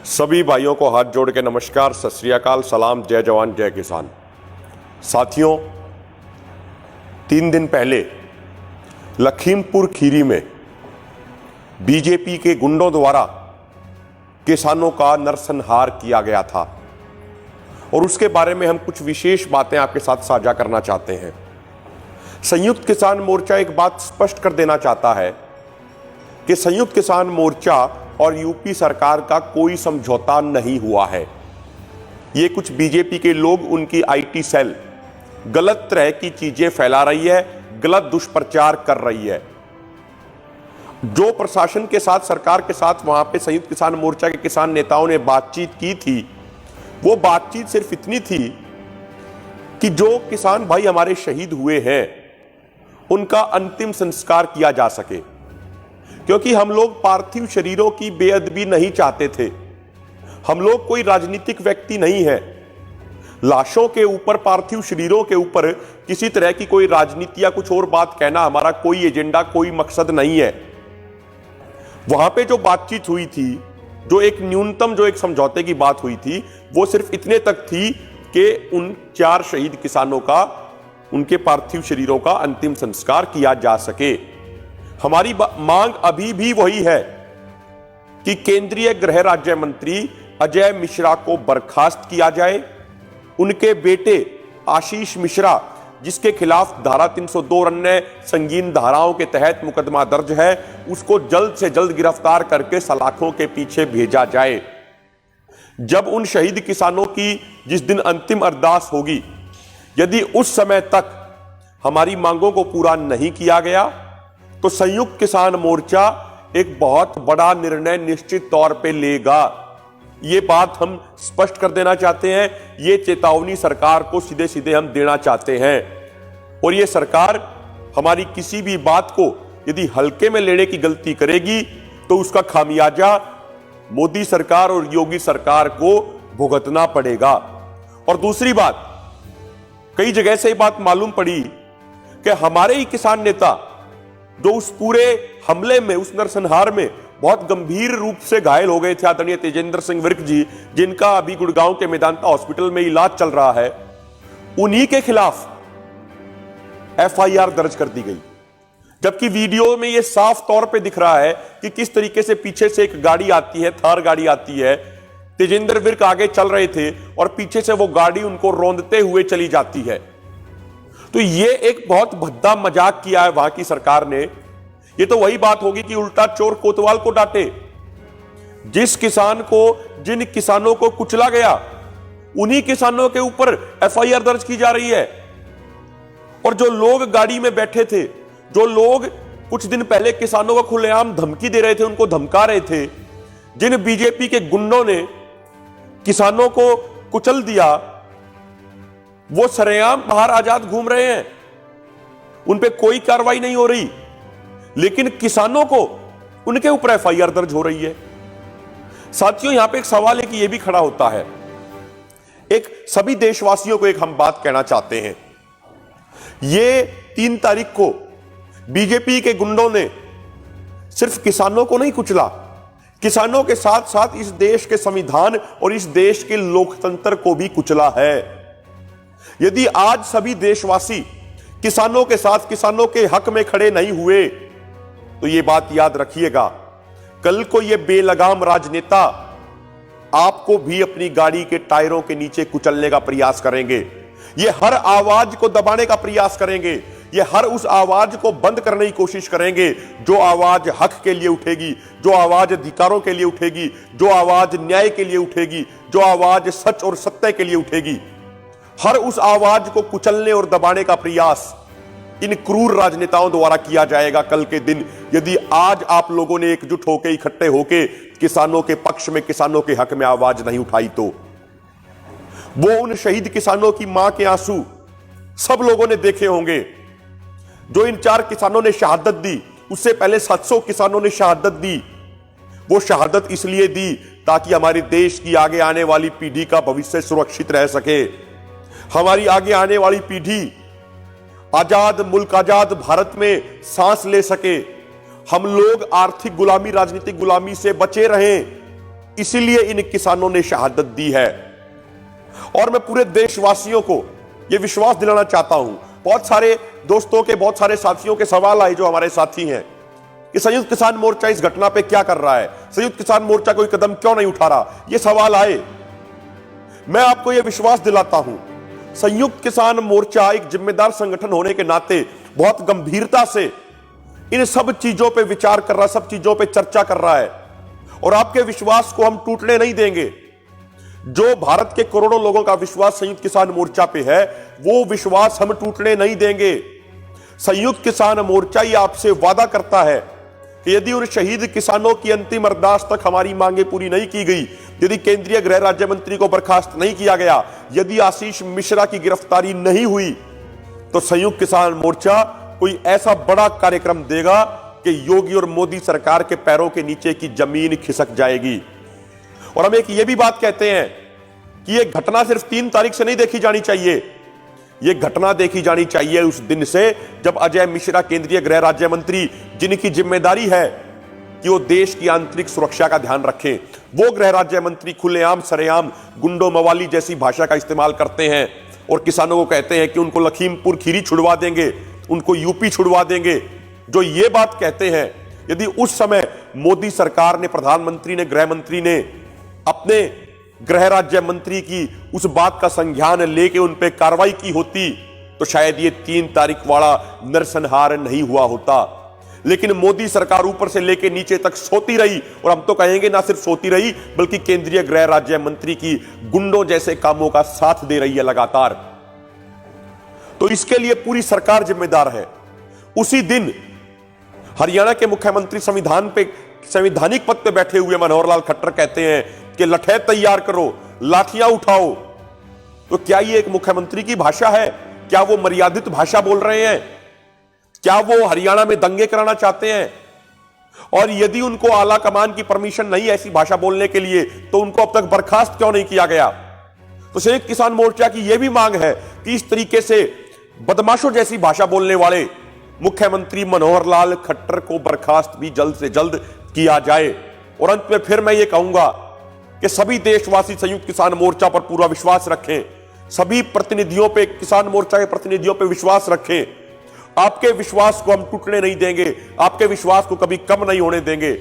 सभी भाइयों को हाथ जोड़ के नमस्कार, सत श्री अकाल, सलाम, जय जवान जय किसान। साथियों, 3 दिन पहले लखीमपुर खीरी में बीजेपी के गुंडों द्वारा किसानों का नरसंहार किया गया था और उसके बारे में हम कुछ विशेष बातें आपके साथ साझा करना चाहते हैं। संयुक्त किसान मोर्चा एक बात स्पष्ट कर देना चाहता है कि संयुक्त किसान मोर्चा और यूपी सरकार का कोई समझौता नहीं हुआ है। ये कुछ बीजेपी के लोग, उनकी आईटी सेल गलत तरह की चीजें फैला रही है, गलत दुष्प्रचार कर रही है। जो प्रशासन के साथ, सरकार के साथ वहां पे संयुक्त किसान मोर्चा के किसान नेताओं ने बातचीत की थी, वो बातचीत सिर्फ इतनी थी कि जो किसान भाई हमारे शहीद हुए हैं उनका अंतिम संस्कार किया जा सके, क्योंकि हम लोग पार्थिव शरीरों की बेअदबी नहीं चाहते थे। हम लोग कोई राजनीतिक व्यक्ति नहीं है। लाशों के ऊपर, पार्थिव शरीरों के ऊपर किसी तरह की कोई राजनीति या कुछ और बात कहना हमारा कोई एजेंडा, कोई मकसद नहीं है। वहां पे जो बातचीत हुई थी, जो एक न्यूनतम, जो एक समझौते की बात हुई थी, वो सिर्फ इतने तक थी कि उन 4 शहीद किसानों का, उनके पार्थिव शरीरों का अंतिम संस्कार किया जा सके। हमारी मांग अभी भी वही है कि केंद्रीय गृह राज्य मंत्री अजय मिश्रा को बर्खास्त किया जाए। उनके बेटे आशीष मिश्रा, जिसके खिलाफ धारा 302 और अन्य संगीन धाराओं के तहत मुकदमा दर्ज है, उसको जल्द से जल्द गिरफ्तार करके सलाखों के पीछे भेजा जाए। जब उन शहीद किसानों की जिस दिन अंतिम अरदास होगी, यदि उस समय तक हमारी मांगों को पूरा नहीं किया गया तो संयुक्त किसान मोर्चा एक बहुत बड़ा निर्णय निश्चित तौर पे लेगा। ये बात हम स्पष्ट कर देना चाहते हैं। ये चेतावनी सरकार को सीधे सीधे हम देना चाहते हैं और ये सरकार हमारी किसी भी बात को यदि हल्के में लेने की गलती करेगी तो उसका खामियाजा मोदी सरकार और योगी सरकार को भुगतना पड़ेगा। और दूसरी बात, कई जगह से ये बात मालूम पड़ी कि हमारे ही किसान नेता जो उस पूरे हमले में, उस नरसंहार में बहुत गंभीर रूप से घायल हो गए थे, आदरणीय तेजेंद्र सिंह विर्क जी, जिनका अभी गुड़गांव के मेदांता हॉस्पिटल में इलाज चल रहा है, उन्हीं के खिलाफ एफआईआर दर्ज कर दी गई। जबकि वीडियो में यह साफ तौर पे दिख रहा है कि किस तरीके से पीछे से एक गाड़ी आती है, थार गाड़ी आती है, तेजेंद्र विर्क आगे चल रहे थे और पीछे से वो गाड़ी उनको रौंदते हुए चली जाती है। तो ये एक बहुत भद्दा मजाक किया है वहां की सरकार ने। ये तो वही बात होगी कि उल्टा चोर कोतवाल को डांटे। जिस किसान को, जिन किसानों को कुचला गया, उन्हीं किसानों के ऊपर एफआईआर दर्ज की जा रही है। और जो लोग गाड़ी में बैठे थे, जो लोग कुछ दिन पहले किसानों को खुलेआम धमकी दे रहे थे, उनको धमका रहे थे, जिन बीजेपी के गुंडों ने किसानों को कुचल दिया, वो सरेआम बाहर आजाद घूम रहे हैं। उन पे कोई कार्रवाई नहीं हो रही, लेकिन किसानों को, उनके ऊपर एफआईआर दर्ज हो रही है। साथियों, यहां पे एक सवाल है कि यह भी खड़ा होता है, एक सभी देशवासियों को एक हम बात कहना चाहते हैं। ये 3 तारीख को बीजेपी के गुंडों ने सिर्फ किसानों को नहीं कुचला, किसानों के साथ साथ इस देश के संविधान और इस देश के लोकतंत्र को भी कुचला है। यदि आज सभी देशवासी किसानों के साथ, किसानों के हक में खड़े नहीं हुए, तो यह बात याद रखिएगा, कल को यह बेलगाम राजनेता आपको भी अपनी गाड़ी के टायरों के नीचे कुचलने का प्रयास करेंगे। ये हर आवाज को दबाने का प्रयास करेंगे। ये हर उस आवाज को बंद करने की कोशिश करेंगे जो आवाज हक के लिए उठेगी, जो आवाज अधिकारों के लिए उठेगी, जो आवाज न्याय के लिए उठेगी, जो आवाज सच और सत्य के लिए उठेगी। हर उस आवाज को कुचलने और दबाने का प्रयास इन क्रूर राजनेताओं द्वारा किया जाएगा कल के दिन, यदि आज आप लोगों ने एकजुट होकर, इकट्ठे होकर किसानों के पक्ष में, किसानों के हक में आवाज नहीं उठाई तो। वो उन शहीद किसानों की मां के आंसू सब लोगों ने देखे होंगे। जो इन 4 किसानों ने शहादत दी, उससे पहले 700 किसानों ने शहादत दी। वो शहादत इसलिए दी ताकि हमारे देश की आगे आने वाली पीढ़ी का भविष्य सुरक्षित रह सके। हमारी आगे आने वाली पीढ़ी आजाद मुल्क, आजाद भारत में सांस ले सके। हम लोग आर्थिक गुलामी, राजनीतिक गुलामी से बचे रहें। इसीलिए इन किसानों ने शहादत दी है। और मैं पूरे देशवासियों को यह विश्वास दिलाना चाहता हूं, बहुत सारे दोस्तों के, बहुत सारे साथियों के सवाल आए जो हमारे साथी हैं कि संयुक्त किसान मोर्चा इस घटना पे क्या कर रहा है, संयुक्त किसान मोर्चा कोई कदम क्यों नहीं उठा रहा, ये सवाल आए। मैं आपको यह विश्वास दिलाता हूं, संयुक्त किसान मोर्चा एक जिम्मेदार संगठन होने के नाते बहुत गंभीरता से इन सब चीजों पे विचार कर रहा है, सब चीजों पे चर्चा कर रहा है, और आपके विश्वास को हम टूटने नहीं देंगे। जो भारत के करोड़ों लोगों का विश्वास संयुक्त किसान मोर्चा पे है, वो विश्वास हम टूटने नहीं देंगे। संयुक्त किसान मोर्चा ये आपसे वादा करता है कि यदि उन शहीद किसानों की अंतिम अरदास तक हमारी मांगे पूरी नहीं की गई, यदि केंद्रीय गृह राज्य मंत्री को बर्खास्त नहीं किया गया, यदि आशीष मिश्रा की गिरफ्तारी नहीं हुई, तो संयुक्त किसान मोर्चा कोई ऐसा बड़ा कार्यक्रम देगा कि योगी और मोदी सरकार के पैरों के नीचे की जमीन खिसक जाएगी। और हम एक ये भी बात कहते हैं कि यह घटना सिर्फ 3 तारीख से नहीं देखी जानी चाहिए, यह घटना देखी जानी चाहिए उस दिन से जब अजय मिश्रा केंद्रीय गृह राज्य मंत्री, जिनकी जिम्मेदारी है कि वो देश की आंतरिक सुरक्षा का ध्यान रखें, वो गृह राज्य मंत्री खुलेआम सरेआम गुंडो मवाली जैसी भाषा का इस्तेमाल करते हैं और किसानों को कहते हैं कि उनको लखीमपुर खीरी छुड़वा देंगे, उनको यूपी छुड़वा देंगे। जो ये बात कहते हैं, यदि उस समय मोदी सरकार ने, प्रधानमंत्री ने, गृह मंत्री ने अपने गृह राज्य मंत्री की उस बात का संज्ञान लेके उन पे कार्रवाई की होती, तो शायद ये 3 तारीख वाला नरसंहार नहीं हुआ होता। लेकिन मोदी सरकार ऊपर से लेके नीचे तक सोती रही, और हम तो कहेंगे ना सिर्फ सोती रही, बल्कि केंद्रीय गृह राज्य मंत्री की गुंडों जैसे कामों का साथ दे रही है लगातार। तो इसके लिए पूरी सरकार जिम्मेदार है। उसी दिन हरियाणा के मुख्यमंत्री संवैधानिक पद पे बैठे हुए मनोहर लाल खट्टर कहते हैं कि लठैत तैयार करो, लाठियां उठाओ। तो क्या ये एक मुख्यमंत्री की भाषा है? क्या वो मर्यादित भाषा बोल रहे हैं? क्या वो हरियाणा में दंगे कराना चाहते हैं? और यदि उनको आला कमान की परमिशन नहीं है ऐसी भाषा बोलने के लिए, तो उनको अब तक बर्खास्त क्यों नहीं किया गया? तो संयुक्त किसान मोर्चा की यह भी मांग है कि इस तरीके से बदमाशों जैसी भाषा बोलने वाले मुख्यमंत्री मनोहर लाल खट्टर को बर्खास्त भी जल्द से जल्द किया जाए। और अंत में फिर मैं ये कहूंगा कि सभी देशवासी संयुक्त किसान मोर्चा पर पूरा विश्वास रखें, सभी प्रतिनिधियों पे, किसान मोर्चा के प्रतिनिधियों पे विश्वास रखें। आपके विश्वास को हम टूटने नहीं देंगे, आपके विश्वास को कभी कम नहीं होने देंगे।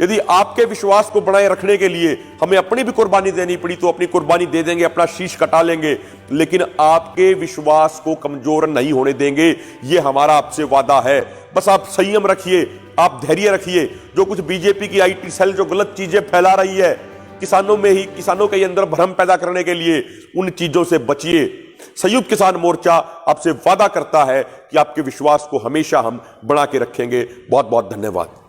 यदि आपके विश्वास को बनाए रखने के लिए हमें अपनी भी कुर्बानी देनी पड़ी तो अपनी कुर्बानी दे देंगे, अपना शीश कटा लेंगे, लेकिन आपके विश्वास को कमजोर नहीं होने देंगे, यह हमारा आपसे वादा है। बस आप संयम रखिए, आप धैर्य रखिए। जो कुछ बीजेपी की आईटी सेल जो गलत चीजें फैला रही है, किसानों के अंदर भ्रम पैदा करने के लिए, उन चीजों से बचिए। संयुक्त किसान मोर्चा आपसे वादा करता है कि आपके विश्वास को हमेशा हम बना के रखेंगे। बहुत बहुत धन्यवाद।